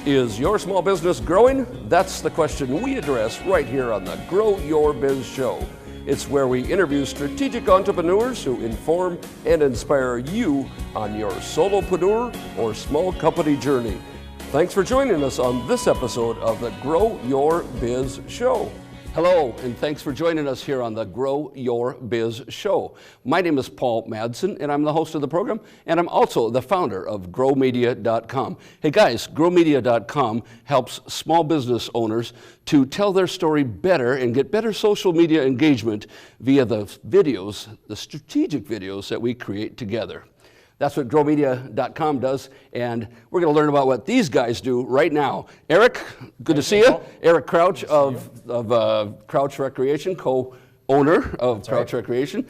Is your small business growing? That's the question we address right here on the Grow Your Biz Show. It's where we interview strategic entrepreneurs who inform and inspire you on your solopreneur or small company journey. Thanks for joining us on this episode of the Grow Your Biz Show. Hello, and thanks for joining us here on the Grow Your Biz Show. My name is Paul Madsen, and I'm the host of the program, and I'm also the founder of growmedia.com. Hey guys, growmedia.com helps small business owners to tell their story better and get better social media engagement via the videos, the strategic videos that we create together. That's what growmedia.com does, and we're going to learn about what these guys do right now. Eric, good to see you. Eric Crouch of Crouch Recreation, co-owner of Crouch Recreation.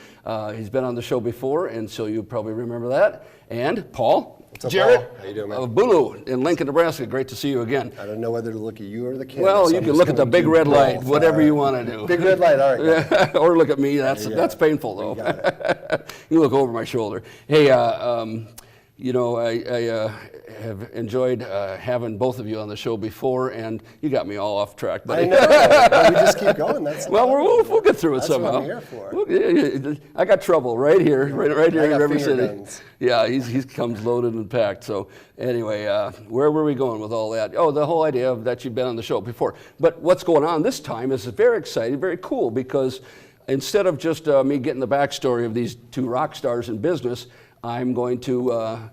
He's been on the show before, and so you probably remember that. And Paul. What's up, Jared, Paul? How you doing, man? Of Bulu in Lincoln, Nebraska. Great to see you again. I don't know whether to look at you or the camera. Well, so you can look at the big red light, whatever you want to do. Big red light, all right. Or look at me. That's painful, though. You look over my shoulder. Hey, I have enjoyed having both of you on the show before, and you got me all off track. But I know. Well, we just keep going. We'll get through it somehow. That's what I'm here for. I got trouble right here, right here in River City. Guns. Yeah, he comes loaded and packed. So anyway, where were we going with all that? Oh, the whole idea of that you've been on the show before. But what's going on this time is very exciting, very cool, because instead of just me getting the backstory of these two rock stars in business, I'm going to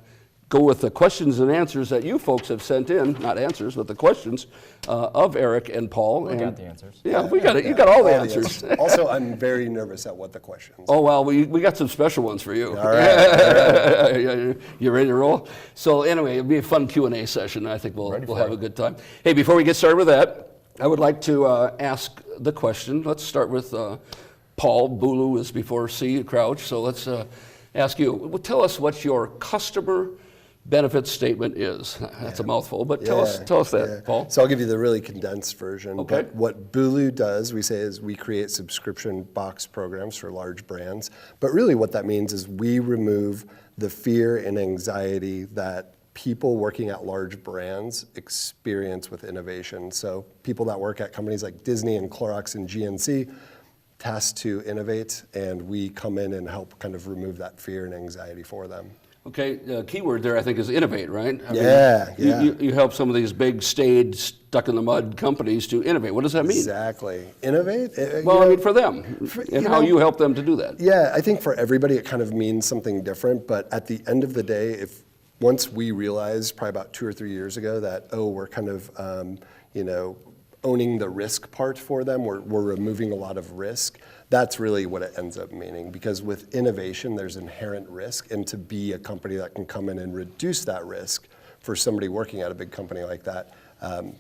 go with the questions and answers that you folks have sent in, not answers, but the questions of Eric and Paul. We got the answers. Yeah, we got it. You got all the answers. Also, I'm very nervous at what the questions. Oh, well, we got some special ones for you. All right. You ready to roll? So anyway, it'll be a fun Q&A session. I think we'll have a good time. Hey, before we get started with that, I would like to ask the question. Let's start with Paul. Bulu is before C, Crouch. So let's ask you. Well, tell us what your customer benefit statement is. That's a mouthful, but tell us that, Paul. So I'll give you the really condensed version. Okay. But what Bulu does, we say, is we create subscription box programs for large brands. But really what that means is we remove the fear and anxiety that people working at large brands experience with innovation. So people that work at companies like Disney and Clorox and GNC tasked to innovate, and we come in and help kind of remove that fear and anxiety for them. Okay, the key word there I think is innovate, right? I mean, you help some of these big, staid, stuck-in-the-mud companies to innovate. What does that mean? Exactly. Innovate? Well, I mean for them, and how you help them to do that. Yeah, I think for everybody it kind of means something different, but at the end of the day, once we realized probably about 2 or 3 years ago that, we're kind of, owning the risk part for them, we're removing a lot of risk, that's really what it ends up meaning. Because with innovation, there's inherent risk, and to be a company that can come in and reduce that risk for somebody working at a big company like that,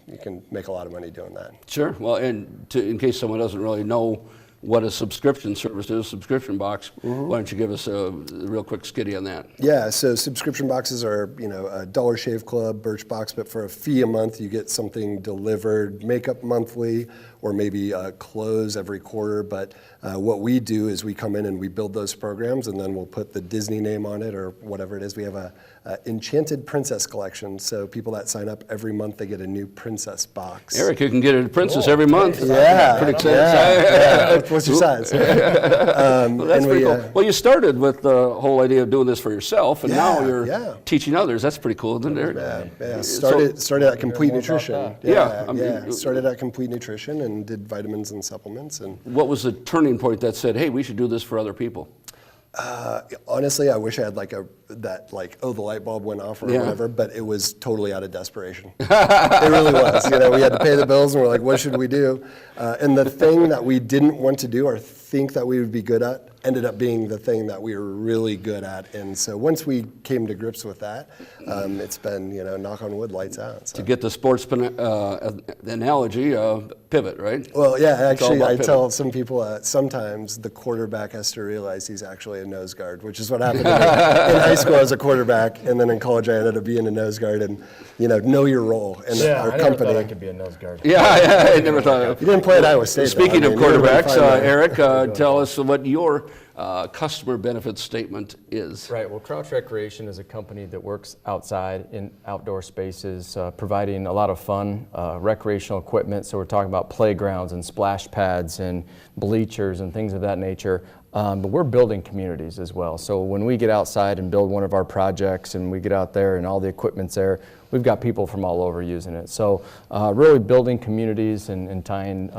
you can make a lot of money doing that. Sure. Well, and in case someone doesn't really know what a subscription service is, subscription box, why don't you give us a real quick skitty on that? Yeah, so subscription boxes are, a Dollar Shave Club, Birchbox, but for a fee a month, you get something delivered, makeup monthly, or maybe clothes every quarter. But what we do is we come in and we build those programs, and then we'll put the Disney name on it or whatever it is. We have a Enchanted Princess collection, so people that sign up every month, they get a new princess box. Eric, you can get a princess every month. Yeah. Pretty excited. What's your size? Well, that's pretty cool. Well, you started with the whole idea of doing this for yourself, and now you're teaching others. That's pretty cool, isn't it, Eric? Yeah. Started at Complete Nutrition. Started at Complete Nutrition and did vitamins and supplements. And what was the turning point that said, hey, we should do this for other people? Honestly, I wish I had the light bulb went off or whatever, but it was totally out of desperation. It really was. We had to pay the bills, and we're like, what should we do? And the thing that we didn't want to do or think that we would be good at ended up being the thing that we were really good at. And so once we came to grips with that, it's been, knock on wood, lights out. So. To get the sports analogy, pivot, right? Well, yeah, actually, I tell some people sometimes the quarterback has to realize he's actually a nose guard, which is what happened to me in high school as a quarterback, and then in college I ended up being a nose guard, and know your role in our company. I never thought I could be a nose guard. Yeah, I never thought. You didn't play at Iowa State. Speaking of quarterbacks, Eric, tell us what your customer benefit statement is. Right. Well, Crouch Recreation is a company that works outside in outdoor spaces, providing a lot of fun recreational equipment. So we're talking about playgrounds and splash pads and bleachers and things of that nature. But we're building communities as well. So when we get outside and build one of our projects and we get out there and all the equipment's there, we've got people from all over using it. So really building communities and tying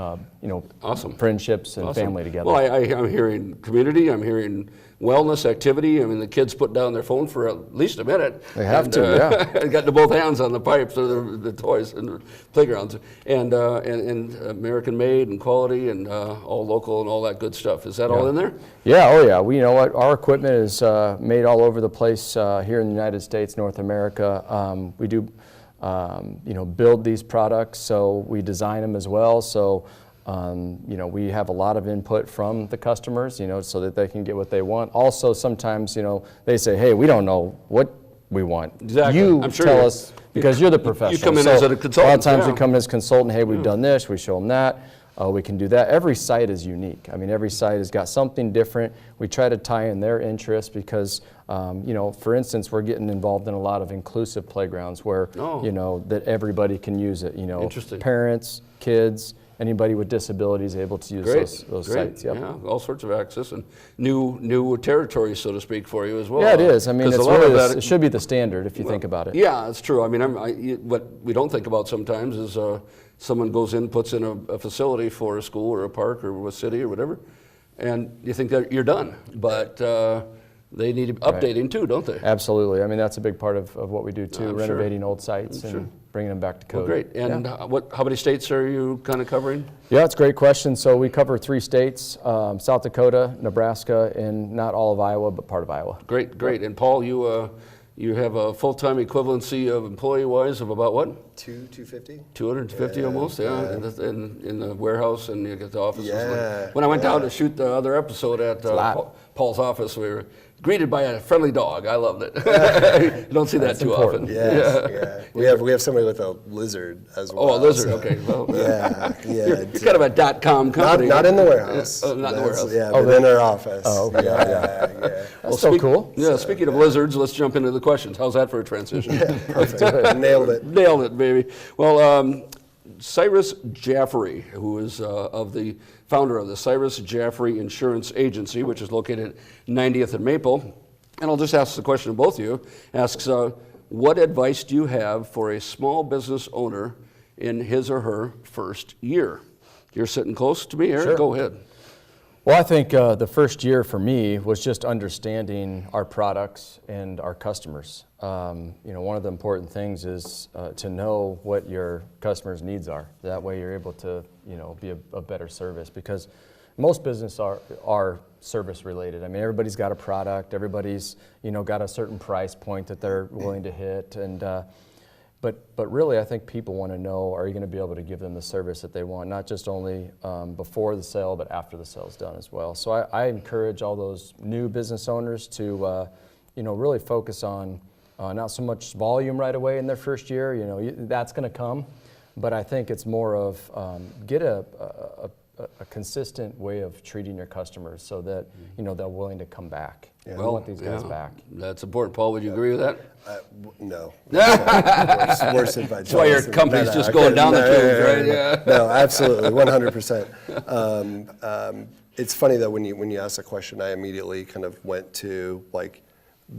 Awesome. friendships and Awesome. family together. Well, I'm hearing community, I'm hearing wellness activity. I mean, the kids put down their phone for at least a minute. They have to, yeah. Got both hands on the pipes or the toys and the playgrounds, and American made and quality and all local and all that good stuff. Is that all in there? Yeah, oh yeah. You know what? Our equipment is made all over the place here in the United States, North America. We do, build these products, so we design them as well. So. We have a lot of input from the customers, so that they can get what they want. Also, sometimes, they say, hey, we don't know what we want. Exactly. You tell us, because you're the professional. You come in as a consultant. A lot of times we come in as a consultant, hey, we've done this, we show them that, we can do that. Every site is unique. I mean, every site has got something different. We try to tie in their interests because, for instance, we're getting involved in a lot of inclusive playgrounds where, that everybody can use it. Interesting. Parents, kids, anybody with disabilities able to use those sites. Yep. Yeah, all sorts of access and new territory, so to speak, for you as well. Yeah, it is. I mean, it's really it should be the standard if you think about it. Yeah, it's true. I mean, what we don't think about sometimes is someone goes in, puts in a facility for a school or a park or a city or whatever, and you think that you're done, but they need updating too, don't they? Absolutely. I mean, that's a big part of what we do too, I'm renovating old sites and bringing them back to code. Well, great. And how many states are you kind of covering? Yeah, it's a great question. So we cover 3 states, South Dakota, Nebraska, and not all of Iowa, but part of Iowa. Great, great. And Paul, you have a full-time equivalency of employee-wise of about what? 250. 250 almost, yeah. In the warehouse, and you get the office. Yeah. When I went down to shoot the other episode at Paul's office, we were greeted by a friendly dog. I loved it. You don't see that too often. Yeah. We have somebody with a lizard as well. Oh, a lizard. Okay. Well, You're kind of a .com company. Not in the warehouse. Not in the warehouse. Yeah, but in our office. Oh, okay. Yeah. That's so cool. Yeah. Speaking of lizards, let's jump into the questions. How's that for a transition? Perfect. Nailed it. Nailed it, baby. Well, Cyrus Jaffrey, who is the founder of the Cyrus Jaffrey Insurance Agency, which is located at 90th and Maple, and I'll just ask the question to both of you, asks, what advice do you have for a small business owner in his or her first year? You're sitting close to me, Eric. Sure. Go ahead. Well, I think the first year for me was just understanding our products and our customers. One of the important things is to know what your customers' needs are. That way you're able to, be a better service, because most business are service related. I mean, everybody's got a product, everybody's, got a certain price point that they're willing to hit, and But really, I think people want to know, are you going to be able to give them the service that they want, not just only before the sale, but after the sale is done as well. So I encourage all those new business owners to, really focus on not so much volume right away in their first year. That's going to come, but I think it's more of get a consistent way of treating your customers so that they're willing to come back. Yeah. We want these guys back. That's important. Paul, would you agree with that? No. Worse advice. That's why your company's just going down the tubes, right? Yeah. No, absolutely, 100%. It's funny though, when you ask the question, I immediately kind of went to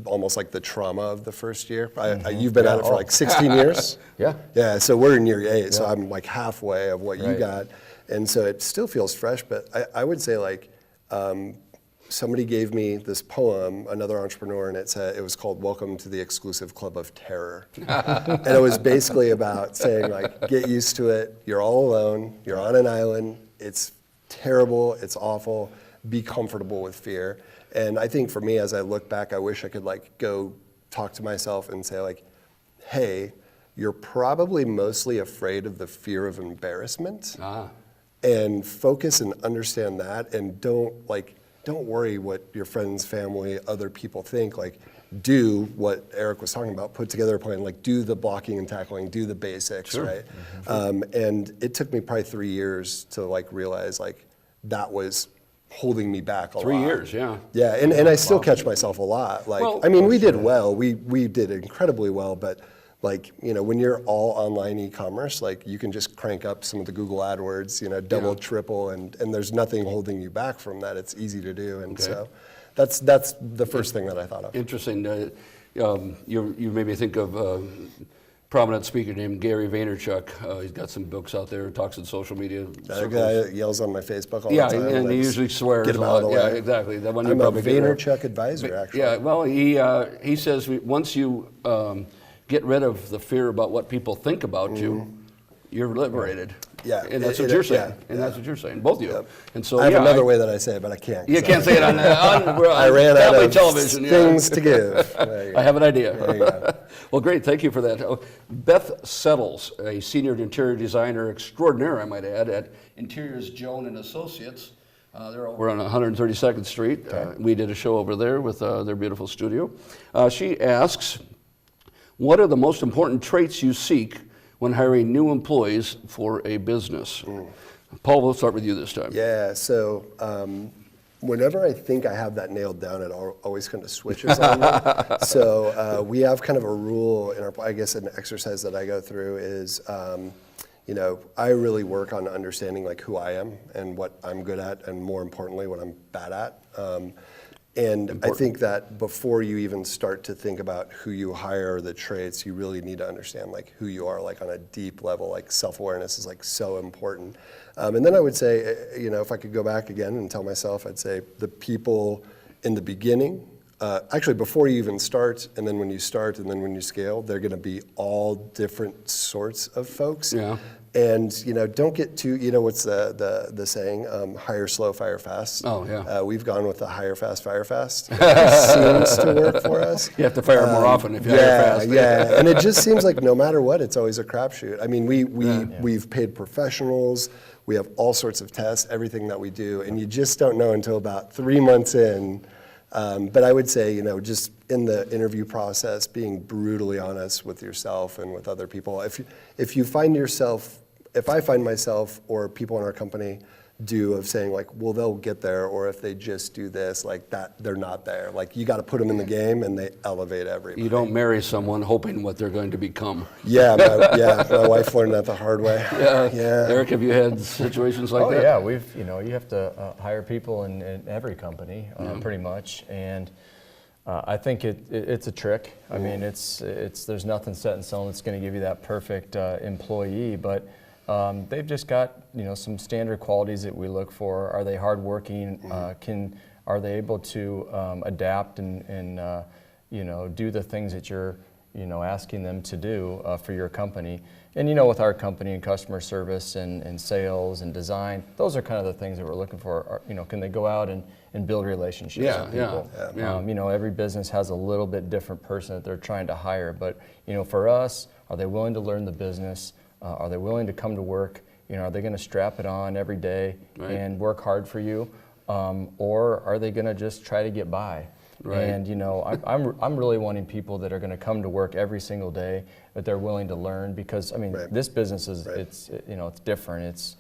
almost like the trauma of the first year. You've been at it for 16 years. Yeah. So we're in year 8, so I'm halfway of what you got. And so it still feels fresh, but I would say somebody gave me this poem, another entrepreneur, and it was called Welcome to the Exclusive Club of Terror. And it was basically about saying get used to it, you're all alone, you're on an island, it's terrible, it's awful, be comfortable with fear. And I think for me, as I look back, I wish I could go talk to myself and say hey, you're probably mostly afraid of the fear of embarrassment. And focus and understand that, and don't worry what your friends, family, other people think. Do what Eric was talking about, put together a plan, do the blocking and tackling, do the basics, right? And it took me probably 3 years to realize that was holding me back a lot. 3 years, yeah. Yeah, and I still catch myself a lot. Like, Well, I mean, we did well. We did incredibly well, but like, you know, when you're all online e-commerce, like you can just crank up some of the Google AdWords, you know, double, triple, and there's nothing holding you back from that. It's easy to do, and so that's the first thing that I thought of. Interesting. You made me think of a prominent speaker named Gary Vaynerchuk. He's got some books out there, talks in social media. That guy yells on my Facebook all the time. Yeah, and he usually swears get him a out of lot. the Yeah, way. exactly. That one I'm a probably get rid of. Vaynerchuk advisor, actually. Yeah, well, he says once you get rid of the fear about what people think about you, you're liberated. Yeah, and that's what you're saying. And that's what you're saying, both of you. Yep. And so I have another way that I say it, but I can't. You can't say it on I ran out family of television. things to give. I have an idea. There you go. Well, great. Thank you for that. Beth Settles, a senior interior designer extraordinaire, I might add, at Interiors Joan and Associates. They're over on 132nd Street. We did a show over there with their beautiful studio. She asks, what are the most important traits you seek when hiring new employees for a business? Paul, we'll start with you this time. Yeah, so whenever I think I have that nailed down, it always kind of switches on me. So we have kind of a rule in our, I guess an exercise that I go through is, you know, I really work on understanding like who I am and what I'm good at, and more importantly, what I'm bad at. And I think that before you even start to think about who you hire, the traits, you really need to understand like who you are, like on a deep level. Like self-awareness is like so important. And then I would say, you know, if I could go back again and tell myself, I'd say the people in the beginning, actually before you even start, and then when you start, and then when you scale, they're going to be all different sorts of folks. Yeah. And you know, don't get too. You know what's the saying? Hire slow, fire fast. Oh yeah. We've gone with the hire fast, fire fast. It seems to work for us. You have to fire more often if you hire fast. Yeah, and it just seems like no matter what, it's always a crapshoot. I mean, we've paid professionals. We have all sorts of tests, everything that we do, and you just don't know until about 3 months in. But I would say, you know, just in the interview process, being brutally honest with yourself and with other people. If you find yourself, if I find myself or people in our company do of saying like, well, they'll get there, or if they just do this, like that, they're not there. Like you got to put them in the game, and they elevate everybody. You don't marry someone hoping what they're going to become. Yeah, my wife learned that the hard way. Yeah. Eric, have you had situations like that? Oh yeah, we've, you know, you have to hire people in every company, pretty much, and I think it's a trick. I mean, it's there's nothing set in stone that's going to give you that perfect employee, but they've just got, you know, some standard qualities that we look for. Are they hardworking? Are they able to adapt and you know, do the things that you're, you know, asking them to do for your company? And you know, with our company and customer service and sales and design, those are kind of the things that we're looking for. You know, can they go out and build relationships with people? You know, every business has a little bit different person that they're trying to hire, but you know, for us, are they willing to learn the business? Are they willing to come to work? You know, are they going to strap it on every day and work hard for you, or are they going to just try to get by? And you know, I'm really wanting people that are going to come to work every single day, that they're willing to learn, because I mean, this business is it's you know, it's different. It's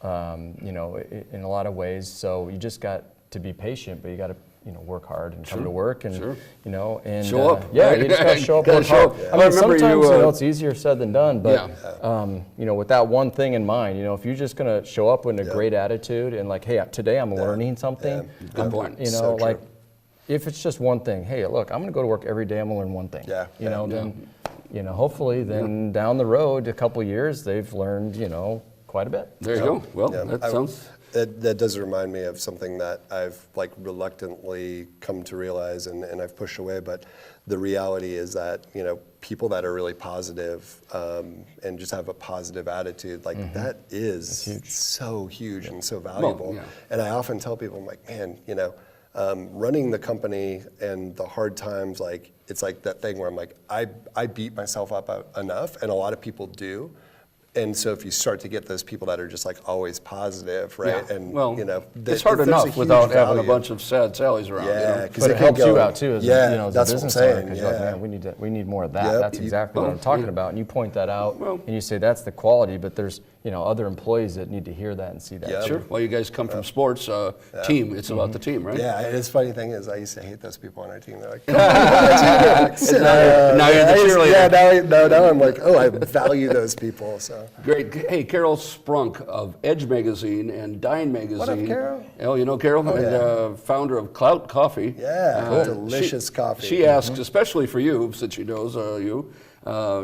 you know, in a lot of ways. So you just got to be patient, but you got to, you know, work hard and come to work and you know, and show up. Yeah, you just got to show up. Work hard. I mean, sometimes you know, it's easier said than done, but you know, with that one thing in mind, you know, if you're just going to show up with a great attitude and like, hey, today I'm learning something. Good point. You know, like if it's just one thing, hey, look, I'm going to go to work every day. I'm going to learn one thing. You know, then you know, hopefully, then down the road, a couple of years, they've learned, you know, quite a bit. There you go. Well, that sounds. That does remind me of something that I've like reluctantly come to realize and I've pushed away, but the reality is that, you know, people that are really positive and just have a positive attitude, like that is so huge and so valuable. And I often tell people, I'm like, man, you know, running the company and the hard times, like it's like that thing where I'm like, I beat myself up enough, and a lot of people do. And so if you start to get those people that are just like always positive, right? Yeah. And well, you know, it's hard there's a enough huge without having a value. bunch of sad Sallies around. Yeah, because But it helps you out too, as as that's a what I'm business owner, saying. because Yeah. you're like, man, we need more of that. Yep. That's exactly what I'm talking about, and you point that out, Well- and you say that's the quality. But there's other employees that need to hear that and see that. Yep. Sure. Well, you guys come from sports, team. It's about the team, right? Yeah, and it's funny thing is, I used to hate those people on our team. They're like, Now you're the cheerleader. Yeah, now I'm like, oh, I value those people. So Great. Hey, Carol Sprunk of Edge Magazine and Dine Magazine. What up, Carol? Oh, you know Carol? And founder of Clout Coffee. yeah, delicious coffee. She asks, especially for you, since she knows you,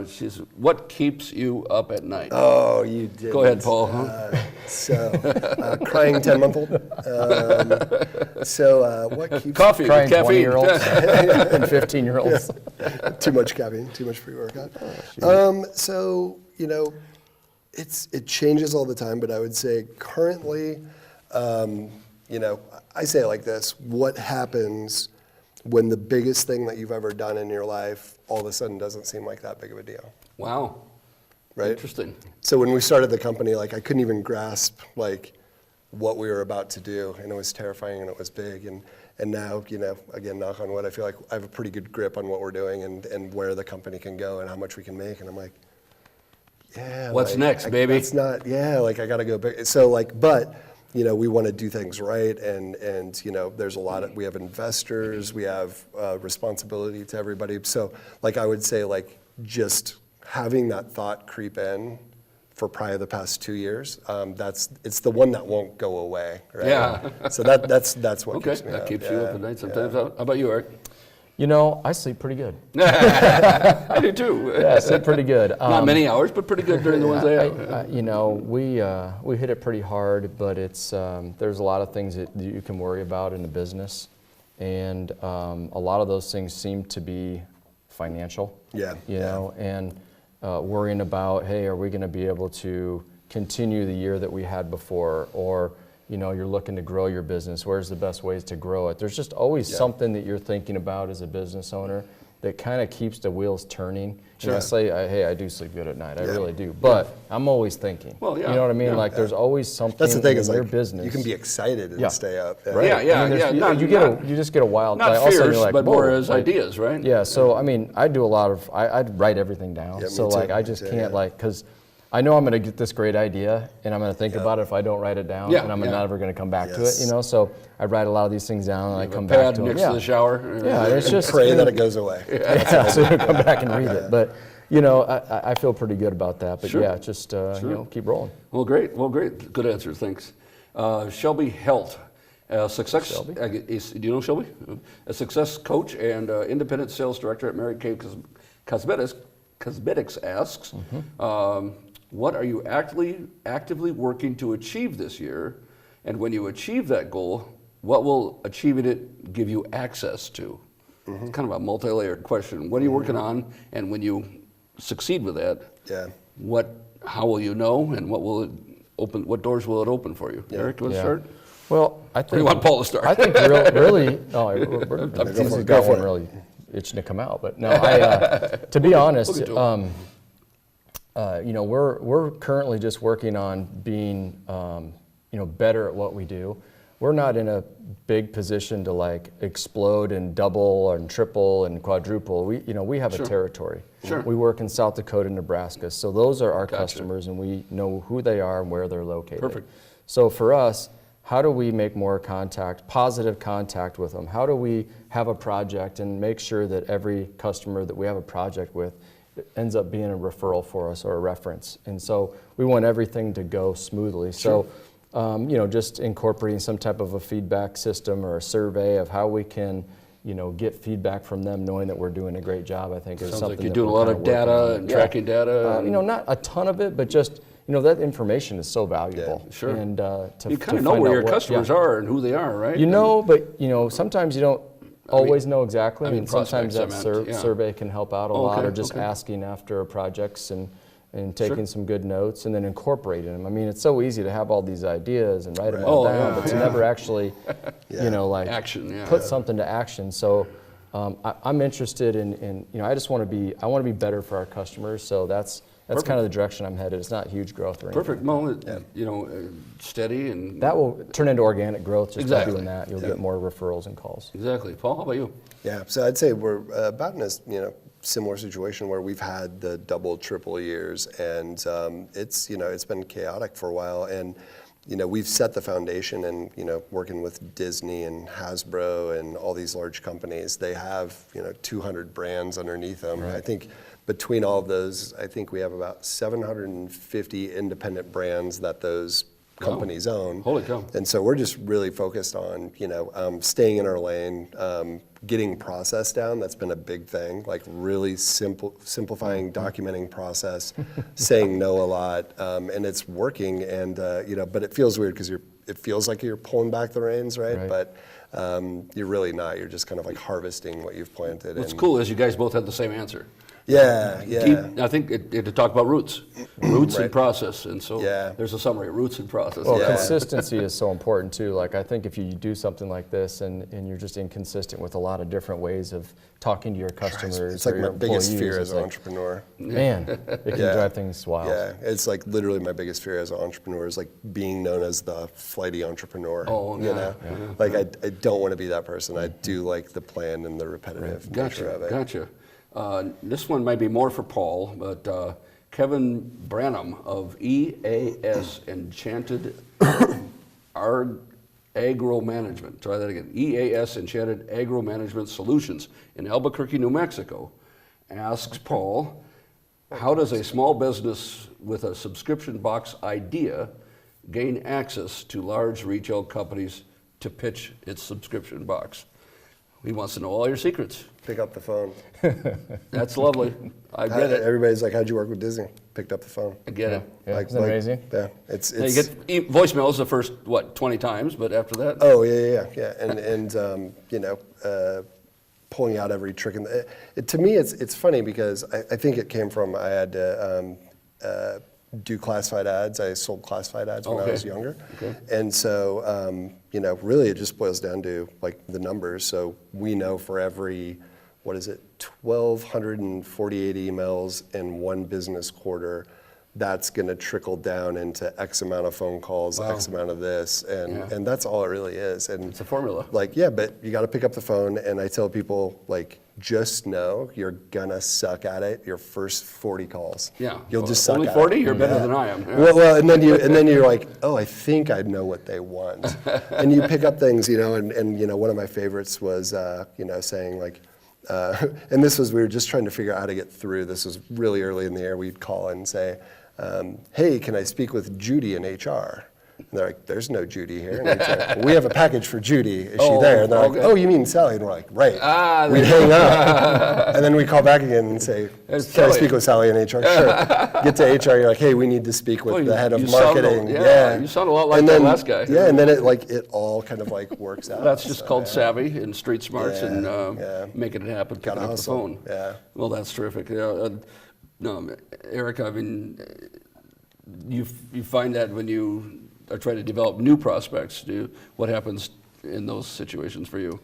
she says, what keeps you up at night? Oh, you did. Go ahead, Paul. Crying 10-month-old. What keeps Coffee, Crying caffeine. 20-year-olds and 15-year-olds. too much caffeine, too much pre-workout. So it changes all the time, but I would say currently, I say it like this: what happens when the biggest thing that you've ever done in your life all of a sudden doesn't seem like that big of a deal? Wow. Right? Interesting. So when we started the company, like I couldn't even grasp like what we were about to do, and it was terrifying and it was big. And now, again, knock on wood, I feel like I have a pretty good grip on what we're doing and where the company can go and how much we can make. And I'm like, yeah. What's like, next, baby? It's not, like I got to go big. So like, but we want to do things right, and there's a lot of, we have investors, we have responsibility to everybody. So like I would say, like just having that thought creep in for probably the past 2 years, it's the one that won't go away, right? Yeah. So that's what Okay, keeps me that up. keeps you up at night sometimes. How about you, Eric? I sleep pretty good. I do too. Yeah, I sleep pretty good. Not many hours, but pretty good during the ones I have. We hit it pretty hard, but it's there's a lot of things that you can worry about in a business, and a lot of those things seem to be financial. Yeah. And worrying about, hey, are we going to be able to continue the year that we had before, or you're looking to grow your business. Where's the best ways to grow it? There's just always something that you're thinking about as a business owner that kind of keeps the wheels turning. Sure. I say, hey, I do sleep good at night. I really do. But I'm always thinking. Well, yeah. You know what I mean? Yeah. There's always something That's the thing in is your like business. you can be excited and stay up. Right? You just get a wild. Not all of a sudden fears, you're like, but more whoa, as ideas, right? Yeah. So I do a lot of. I write everything down. Yeah, So me too. I just Me too, can't yeah. because I know I'm going to get this great idea, and I'm going to think about it if I don't write it down, Yeah, and I'm yeah. never going to come back to Yes. it. So I write a lot of these things down, and I come Pad back to them. next to the shower. Yeah, it's just Pray that it goes away. yeah, so you come back and read it. But I feel pretty good about that. But Sure. just keep rolling. Well, great. Good answer. Thanks. Shelby Helt, success. Shelby? Do you know Shelby? A success coach and independent sales director at Mary Kay Cosmetics asks, what are you actively working to achieve this year? And when you achieve that goal, what will achieving it give you access to? It's kind of a multi-layered question. What are you working on? And when you succeed with that, how will you know? And what doors will it open for you? Eric, you want to start? Well, I think. Or you want Paul to start? I think really. He's got one really itching to come out. But no, to be honest, we're currently just working on being, better at what we do. We're not in a big position to explode and double and triple and quadruple. We have a territory. Sure. We work in South Dakota, Nebraska, so those are our customers, and we know who they are and where they're located. Perfect. So for us, how do we make more positive contact with them? How do we have a project and make sure that every customer that we have a project with ends up being a referral for us or a reference? And so we want everything to go smoothly. Sure. So, just incorporating some type of a feedback system or a survey of how we can, get feedback from them, knowing that we're doing a great job, I think is Sounds something like you're that doing a we're lot kinda of data working on. and tracking data. Not a ton of it, but just, that information is so valuable. Yeah, sure. And You kind of know where your customers are and who they are, right? But sometimes you don't always know exactly. And sometimes that prospects, I meant, yeah. survey can help out a lot, okay, or just okay. asking after projects and taking some good notes and then incorporating them. It's so easy to have all these ideas and write them all down, but to never actually, action, put something to action. So I'm interested in I just want to be better for our customers. So that's that's kind of the direction I'm headed. It's not huge growth or anything. Perfect. Well, steady and... That will turn into organic growth just by Exactly. doing that. You'll get more referrals and calls. Exactly. Paul, how about you? Yeah, so I'd say we're about in a similar situation where we've had the double, triple years, and it's been chaotic for a while, and we've set the foundation, and working with Disney and Hasbro and all these large companies, they have 200 brands underneath them. Right. I think between all of those, I think we have about 750 independent brands that those companies own. Holy cow. And so we're just really focused on, staying in our lane, getting process down. That's been a big thing, like really simplifying, documenting process, saying no a lot, and it's working. And, but it feels weird because it feels like you're pulling back the reins, right? But you're really not. You're just kind of like harvesting what you've planted. What's cool is you guys both had the same answer. Yeah. I think to talk about roots and process, and so there's a summary: roots and process. Well, consistency is so important too. Like I think if you do something like this and you're just inconsistent with a lot of different ways of talking to your customers, it's like or your my biggest employees, fear as an like, entrepreneur. Man, it can drive things wild. Yeah, it's like literally my biggest fear as an entrepreneur is like being known as the flighty entrepreneur. Oh, Like I don't want to be that person. I do like the plan and the repetitive nature of it. Gotcha. This one might be more for Paul, but Kevin Branham of EAS Enchanted Agro Management. Try that again. EAS Enchanted Agro Management Solutions in Albuquerque, New Mexico, asks Paul, how does a small business with a subscription box idea gain access to large retail companies to pitch its subscription box? He wants to know all your secrets. Pick up the phone. That's lovely. I get it. Everybody's like, how'd you work with Disney? Picked up the phone. I get it. Yeah, isn't that amazing? Yeah, it's. Now you get voicemails the first 20 times, but after that. Oh yeah, and pulling out every trick. And to me, it's funny because I think it came from I had to do classified ads. I sold classified ads when I was younger, and so really it just boils down to like the numbers. So we know for every 1,248 emails in one business quarter, that's going to trickle down into X amount of phone calls, X amount of this, and that's all it really is. And it's a formula. But you got to pick up the phone, and I tell people, just know you're gonna suck at it your first 40 calls. Yeah. You'll just suck only at 40? it. You're better than I am. Yeah. Well, and then you're like, oh, I think I know what they want. And you pick up things, and one of my favorites was, saying and this was, we were just trying to figure out how to get through. This was really early in the year. We'd call and say, hey, can I speak with Judy in HR? And they're like, there's no Judy here. And HR, we have a package for Judy. Is she there? And they're like, oh, you mean Sally? And we're like, right. We'd hang up. And then we call back again and say, can I speak with Sally in HR? Sure. Get to HR, you're like, hey, we need to speak with the head of marketing. You sound a lot like that last guy. Yeah, and then it all kind of works out. That's just called savvy and street smarts and making it happen, picking up the phone. Yeah. Well, that's terrific. Eric, I mean, you find that when you are trying to develop new prospects, what happens in those situations for you?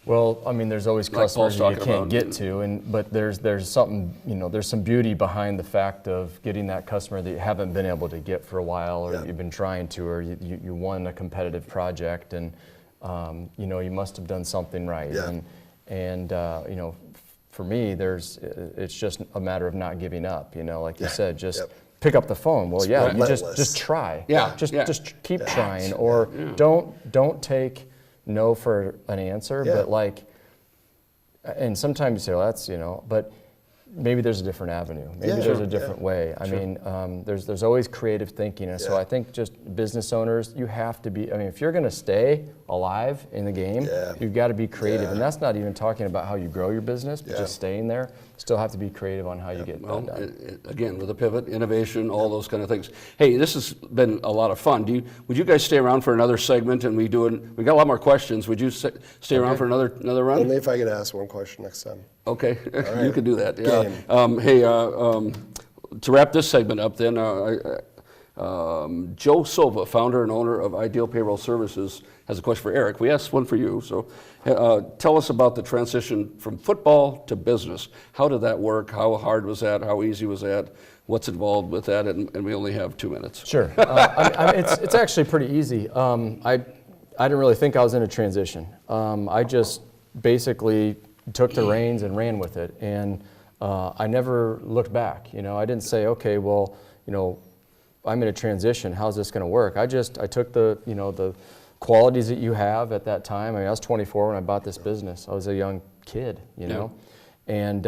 Well, I mean, there's always customers that you can't get to, but there's something, there's some beauty behind the fact of getting that customer that you haven't been able to get for a while, or you've been trying to, or you won a competitive project, and you must have done something right. Yeah. And for me, it's just a matter of not giving up. Like you said, just. Pick up the phone. Well, you just try. Just keep trying, or don't take no for an answer. But and sometimes you say, well, that's but maybe there's a different avenue. Maybe there's a different way. I mean, there's always creative thinking, and so I think just business owners, you have to be. I mean, if you're going to stay alive in the game, you've got to be creative, and that's not even talking about how you grow your business, but just staying there. Still have to be creative on how you get done. Again, with a pivot, innovation, all those kind of things. Hey, this has been a lot of fun. Would you guys stay around for another segment? And we got a lot more questions. Would you stay around for another run? Only if I could ask one question next time. Okay, you can do that. Yeah. To wrap this segment up, then Joe Silva, founder and owner of Ideal Payroll Services, has a question for Eric. We asked one for you. So, Tell us about the transition from football to business. How did that work? How hard was that? How easy was that? What's involved with that? And we only have 2 minutes. Sure. It's actually pretty easy. I didn't really think I was in a transition. I just basically took the reins and ran with it, and I never looked back. I didn't say, okay, well, I'm in a transition. How's this going to work? I took the qualities that you have at that time. I was 24 when I bought this business. I was a young kid, and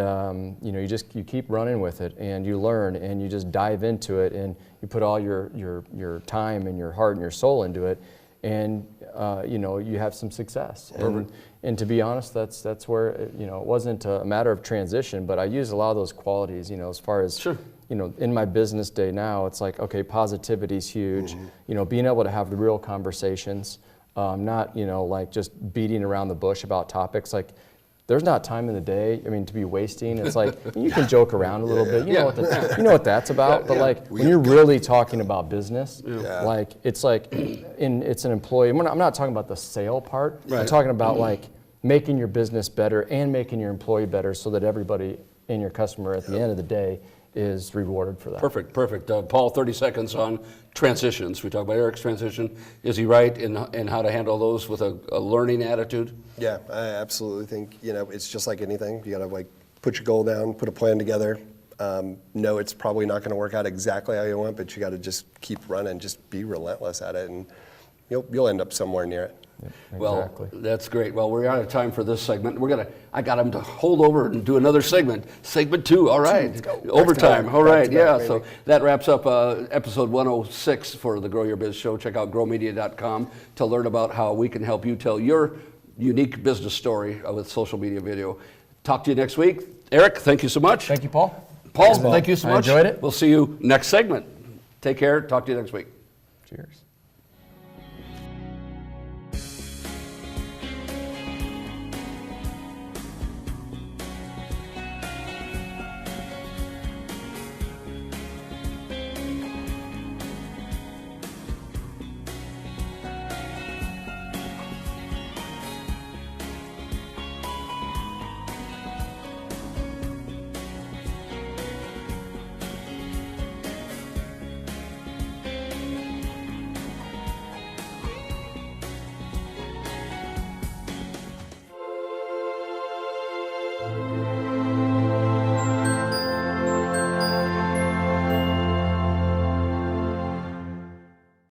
you keep running with it, and you learn, and you just dive into it, and you put all your time and your heart and your soul into it, and you have some success. And to be honest, that's where it wasn't a matter of transition, but I used a lot of those qualities, as far as sure. In my business day now, it's like, okay, positivity is huge. Being able to have the real conversations, not like just beating around the bush about topics. Like, there's not time in the day, to be wasting. It's like, you can joke around a little bit. You know what that's about. But like, when you're really talking about business, like, it's like, it's an employee. I'm not talking about the sale part. Right. I'm talking about like making your business better and making your employee better, so that everybody and your customer at the end of the day is rewarded for that. Perfect. Paul, 30 seconds on transitions. We talked about Eric's transition. Is he right in how to handle those with a learning attitude? Yeah, I absolutely think, it's just like anything. You got to put your goal down, put a plan together. Know it's probably not going to work out exactly how you want, but you got to just keep running, just be relentless at it, and you'll end up somewhere near it. Yeah, Well, exactly. that's great. Well, we're out of time for this segment. I got him to hold over and do another segment. Segment 2, all right. Let's go. Overtime, all right, yeah. So that wraps up episode 106 for the Grow Your Biz Show. Check out growmedia.com to learn about how we can help you tell your unique business story with social media video. Talk to you next week. Eric, thank you so much. Thank you, Paul. Paul, thank you so much. I enjoyed it. We'll see you next segment. Take care. Talk to you next week. Cheers.